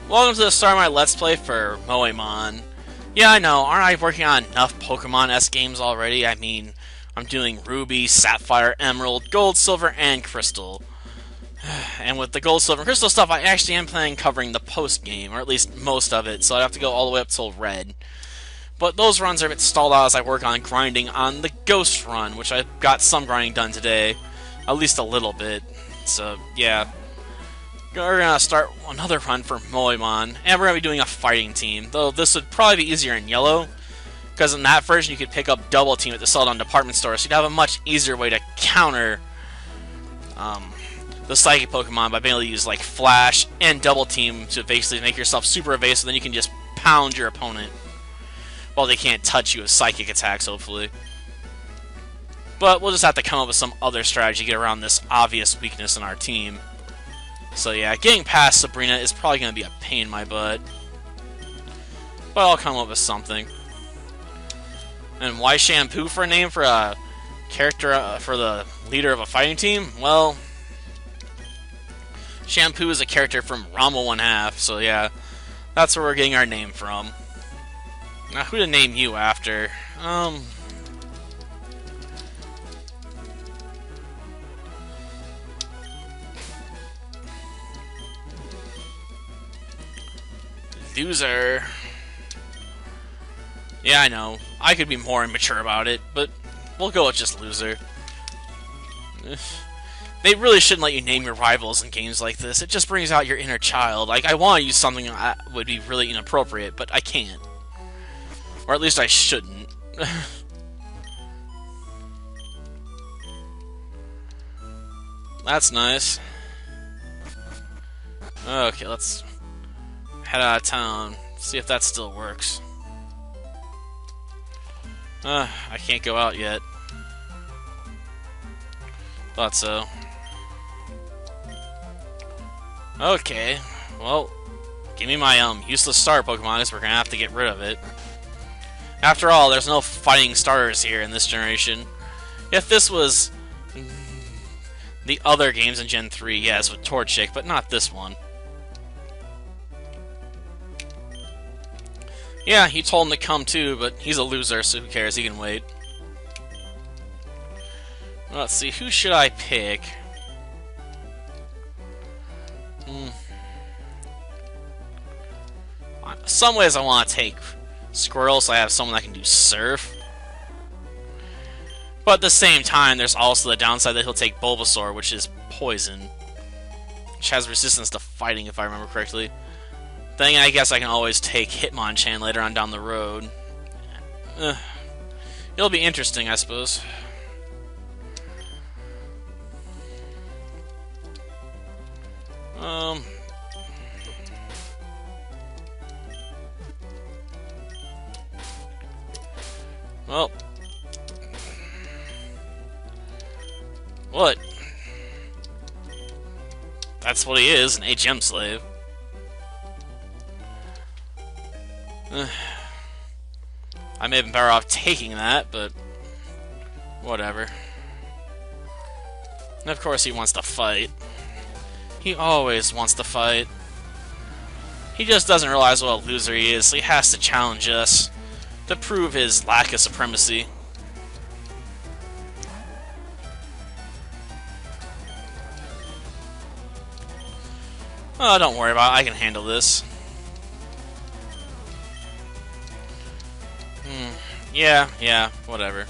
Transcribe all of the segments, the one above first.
Welcome to the start of my Let's Play for Moemon. Yeah, I know, aren't I working on enough Pokemon-esque games already? I mean, I'm doing Ruby, Sapphire, Emerald, Gold, Silver, and Crystal. And with the Gold, Silver, and Crystal stuff, I actually am planning covering the post-game, or at least most of it, so I'd have to go all the way up till Red. But those runs are a bit stalled out as I work on grinding on the Ghost run, which I got some grinding done today. At least a little bit. So, yeah. We're gonna start another run for Moemon, and we're gonna be doing a fighting team. Though this would probably be easier in yellow, because in that version you could pick up double team at the Celadon department store, so you'd have a much easier way to counter the psychic Pokemon by being able to use like Flash and double team to basically make yourself super evasive. Then you can just pound your opponent while they can't touch you with psychic attacks, hopefully. But we'll just have to come up with some other strategy to get around this obvious weakness in our team. So yeah, getting past Sabrina is probably going to be a pain in my butt. But I'll come up with something. And why Shampoo for a name for a character, for the leader of a fighting team? Well, Shampoo is a character from Ranma 1/2, so yeah, that's where we're getting our name from. Now, who to name you after? Loser. Yeah, I know. I could be more immature about it, but we'll go with just loser. They really shouldn't let you name your rivals in games like this. It just brings out your inner child. Like, I want to use something that would be really inappropriate, but I can't. Or at least I shouldn't. That's nice. Okay, let's head out of town. See if that still works. I can't go out yet. Thought so. Okay, well, give me my useless starter Pokemon, as we're gonna have to get rid of it. After all, there's no fighting starters here in this generation. If this was the other games in Gen 3, yes, with Torchic, but not this one. Yeah, he told him to come too, but he's a loser, so who cares? He can wait. Let's see, who should I pick? Some ways I want to take Squirrel, so I have someone that can do Surf. But at the same time, there's also the downside that he'll take Bulbasaur, which is poison. Which has resistance to fighting, if I remember correctly. Then I guess I can always take Hitmonchan later on down the road. It'll be interesting, I suppose. Well. What? That's what he is, an HM slave. I may have been better off taking that, but whatever. And of course he wants to fight. He always wants to fight. He just doesn't realize what a loser he is, so he has to challenge us to prove his lack of supremacy. Oh, don't worry about it. I can handle this. Yeah, whatever.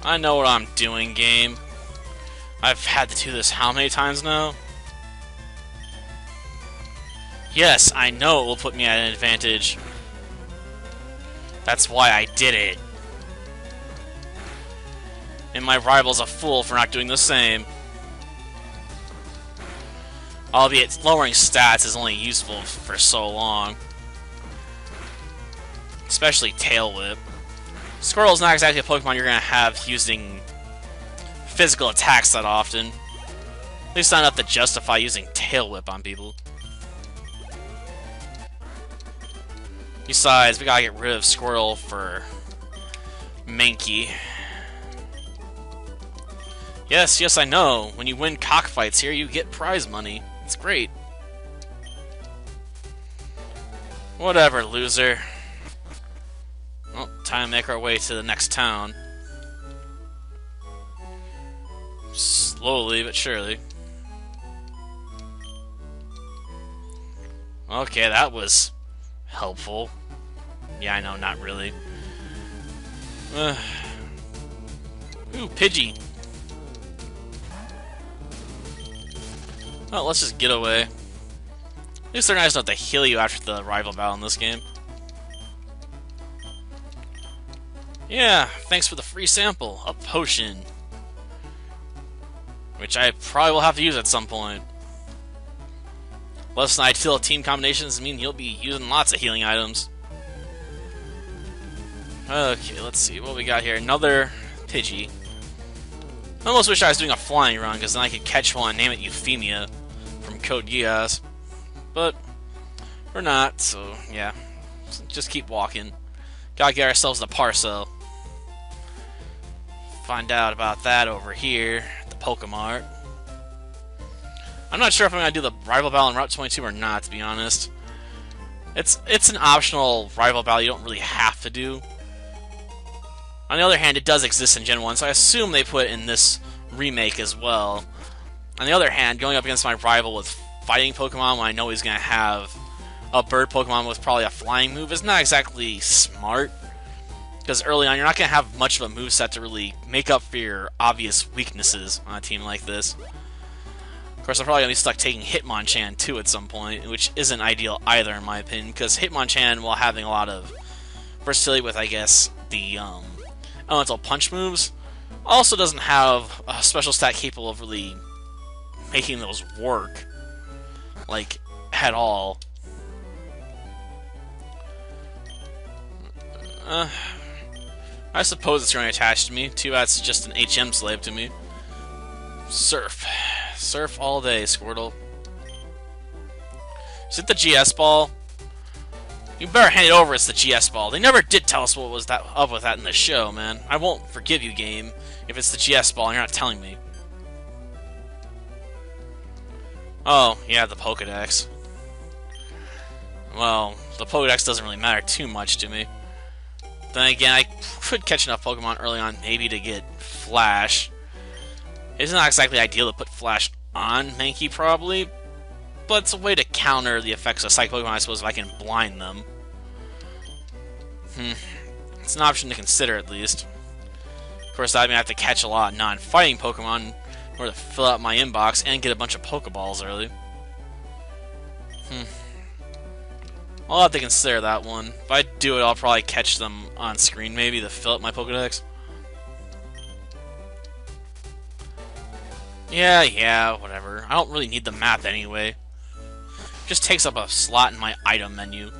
I know what I'm doing, game. I've had to do this how many times now? Yes, I know it will put me at an advantage. That's why I did it. And my rival's a fool for not doing the same. Albeit, lowering stats is only useful for so long. Especially Tail Whip. Squirrel's not exactly a Pokemon you're going to have using physical attacks that often. At least not enough to justify using Tail Whip on people. Besides, we gotta get rid of Squirrel for Mankey. Yes, yes, I know. When you win cockfights here, you get prize money. It's great. Whatever, loser. Well, time to make our way to the next town. Slowly but surely. Okay, that was helpful. Yeah, I know, not really. Ooh, Pidgey. Well, let's just get away. At least they're nice enough to heal you after the rival battle in this game. Yeah, thanks for the free sample. A potion. Which I probably will have to use at some point. Less than ideal team combinations mean you'll be using lots of healing items. Okay, let's see what we got here. Another Pidgey. I almost wish I was doing a flying run, because then I could catch one and name it Euphemia from Code Geass. But we're not, so yeah. Just keep walking. Gotta get ourselves a parcel. Find out about that over here at the Pokemart. I'm not sure if I'm gonna do the rival battle in Route 22 or not, to be honest. It's an optional rival battle you don't really have to do. On the other hand, it does exist in Gen 1, so I assume they put it in this remake as well. On the other hand, going up against my rival with fighting Pokemon when I know he's going to have a bird Pokemon with probably a flying move is not exactly smart. Because early on, you're not going to have much of a moveset to really make up for your obvious weaknesses on a team like this. Of course, I'm probably going to be stuck taking Hitmonchan too at some point, which isn't ideal either in my opinion, because Hitmonchan, while having a lot of versatility with, I guess, the elemental punch moves, also doesn't have a special stat capable of really making those work, like, at all. I suppose it's going to attach to me. Too bad it's just an HM slave to me. Surf. Surf all day, Squirtle. Is it the GS ball? You better hand it over, it's the GS ball. They never did tell us what was up with that in the show, man. I won't forgive you, game, if it's the GS ball and you're not telling me. Oh, yeah, the Pokedex. Well, the Pokedex doesn't really matter too much to me. Then again, I could catch enough Pokemon early on maybe to get Flash. It's not exactly ideal to put Flash on Mankey, probably, but it's a way to counter the effects of Psychic Pokemon, I suppose, if I can blind them. It's an option to consider, at least. Of course, that means I have to catch a lot of non-fighting Pokemon in order to fill out my inbox and get a bunch of Pokeballs early. I'll have to consider that one. If I do it, I'll probably catch them on screen, maybe, to fill up my Pokedex. Yeah, whatever. I don't really need the map anyway. It just takes up a slot in my item menu.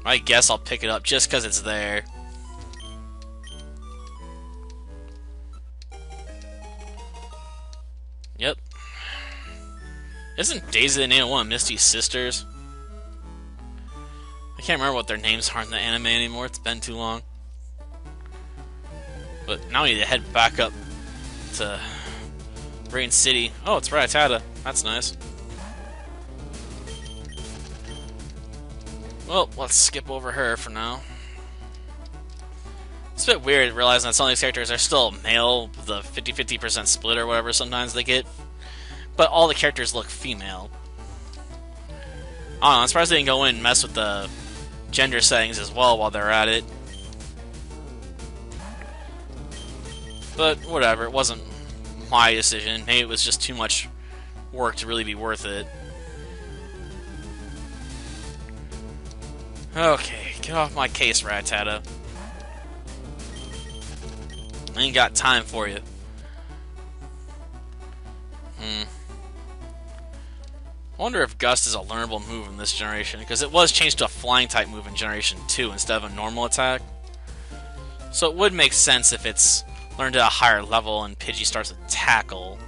I guess I'll pick it up just because it's there. Yep. Isn't Daisy the name of one of Misty's sisters? I can't remember what their names are in the anime anymore. It's been too long. But now we need to head back up to Rain City. Oh, it's Rattata. That's nice. Well, let's skip over her for now. It's a bit weird realizing that some of these characters are still male, the 50-50% split or whatever sometimes they get. But all the characters look female. I don't know, I'm surprised they didn't go in and mess with the gender settings as well while they're at it. But whatever, it wasn't my decision. Maybe it was just too much work to really be worth it. Okay, get off my case, Rattata. I ain't got time for you. I wonder if Gust is a learnable move in this generation, because it was changed to a flying type move in Generation 2 instead of a normal attack. So it would make sense if it's learned at a higher level and Pidgey starts with Tackle.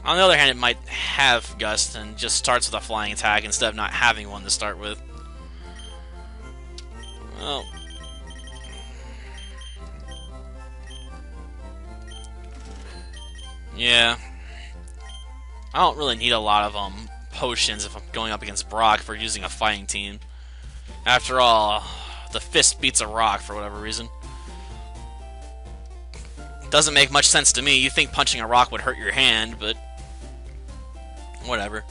On the other hand, it might have Gust and just starts with a flying attack instead of not having one to start with. Well, Yeah. I don't really need a lot of potions if I'm going up against Brock for using a fighting team. After all, the fist beats a rock for whatever reason. Doesn't make much sense to me. You think punching a rock would hurt your hand, but whatever.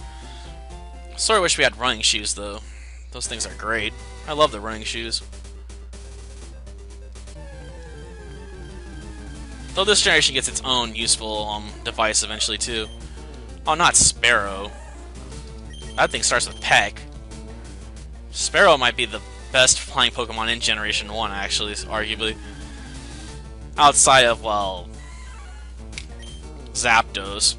Sort of wish we had running shoes, though. Those things are great. I love the running shoes. Though this generation gets its own useful device eventually, too. Oh, not Sparrow. That thing starts with Peck. Sparrow might be the best flying Pokemon in Generation 1, actually, arguably. Outside of, well, Zapdos.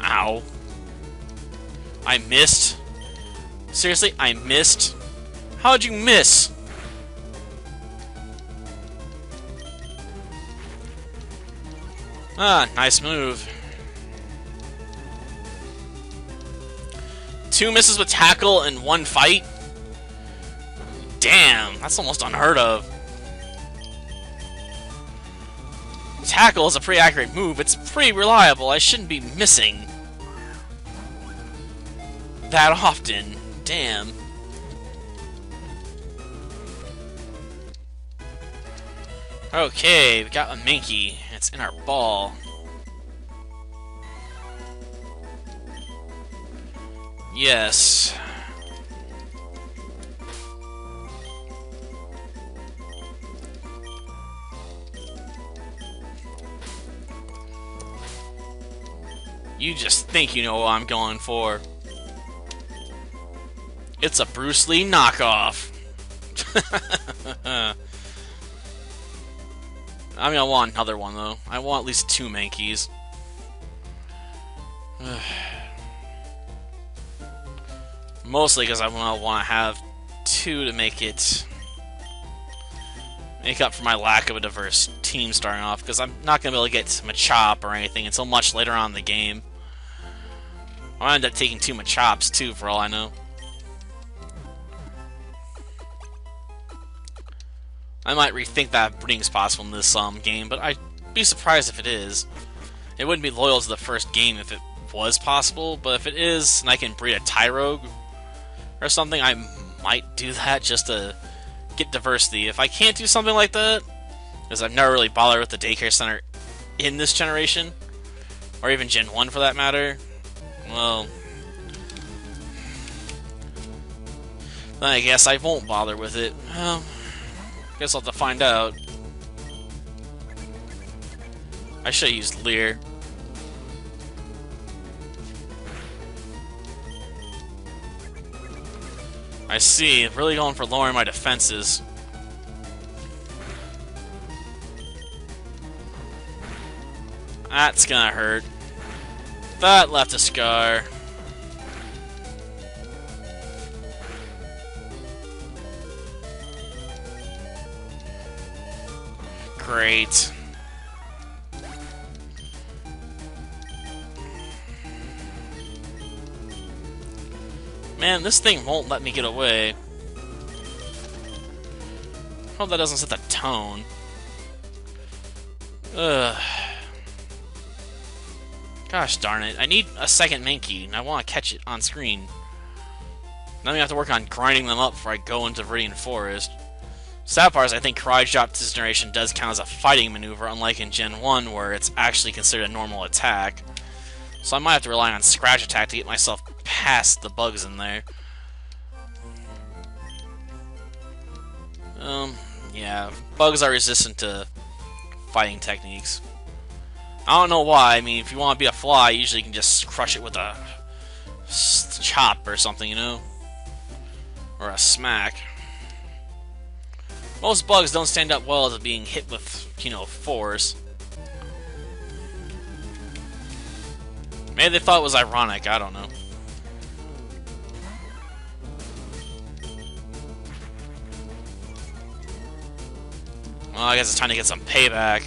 Ow. I missed? Seriously? I missed? How'd you miss? Ah, nice move. 2 misses with tackle in 1 fight? Damn, that's almost unheard of. Tackle is a pretty accurate move. It's pretty reliable. I shouldn't be missing that often. Damn. Okay, we got a Mankey. It's in our ball. Yes. You just think you know what I'm going for. It's a Bruce Lee knockoff. I mean, I want another one, though. I want at least 2 Mankeys. Mostly because I want to have 2 to make up for my lack of a diverse team starting off, because I'm not going to be able to get Machop or anything until much later on in the game. I'll end up taking 2 Machops, too, for all I know. I might rethink that breeding's possible in this game, but I'd be surprised if it is. It wouldn't be loyal to the first game if it was possible, but if it is, and I can breed a Tyrogue or something, I might do that just to get diversity. If I can't do something like that, because I've never really bothered with the daycare center in this generation, or even Gen 1 for that matter, well, then I guess I won't bother with it. Well, guess I'll have to find out. I should have used Leer. I see, really going for lowering my defenses. That's gonna hurt. That left a scar. Great. Man, this thing won't let me get away. Hope that doesn't set the tone. Ugh. Gosh darn it. I need a second Mankey, and I want to catch it on screen. Now I have to work on grinding them up before I go into Viridian Forest. Sad part is I think Karate Chop this generation does count as a fighting maneuver, unlike in Gen 1 where it's actually considered a normal attack. So I might have to rely on Scratch Attack to get myself past the bugs in there. Yeah, bugs are resistant to fighting techniques. I don't know why. I mean, if you want to be a fly, usually you can just crush it with a chop or something, you know? Or a smack. Most bugs don't stand up well to being hit with, you know, force. Maybe they thought it was ironic, I don't know. Well, I guess it's time to get some payback.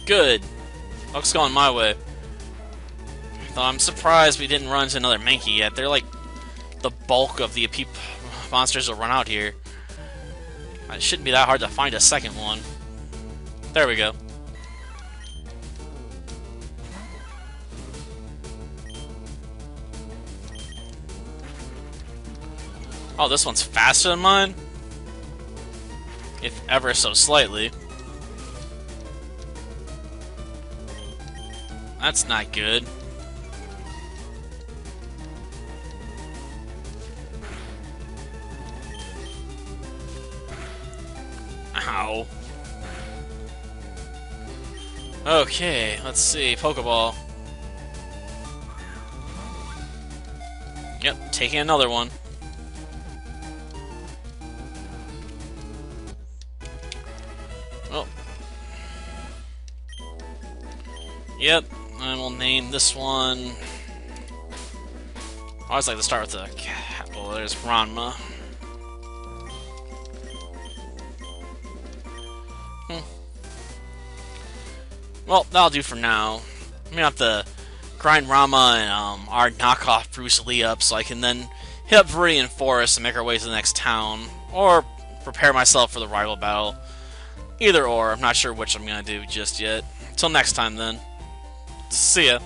Good. Luck's going my way. Though I'm surprised we didn't run into another Mankey yet. They're like the bulk of the monsters that run out here. It shouldn't be that hard to find a second one. There we go. Oh, this one's faster than mine? If ever so slightly. That's not good. Ow. Okay, let's see. Pokeball. Yep, taking another one. Oh. Yep, and we'll name this one. I always like to start with the cat. Well, there's Ranma. Well, that'll do for now. I'm gonna have to grind Rama and our knockoff Bruce Lee up so I can then hit up Viridian Forest and make our way to the next town, or prepare myself for the rival battle. Either or, I'm not sure which I'm gonna do just yet. Till next time then. See ya.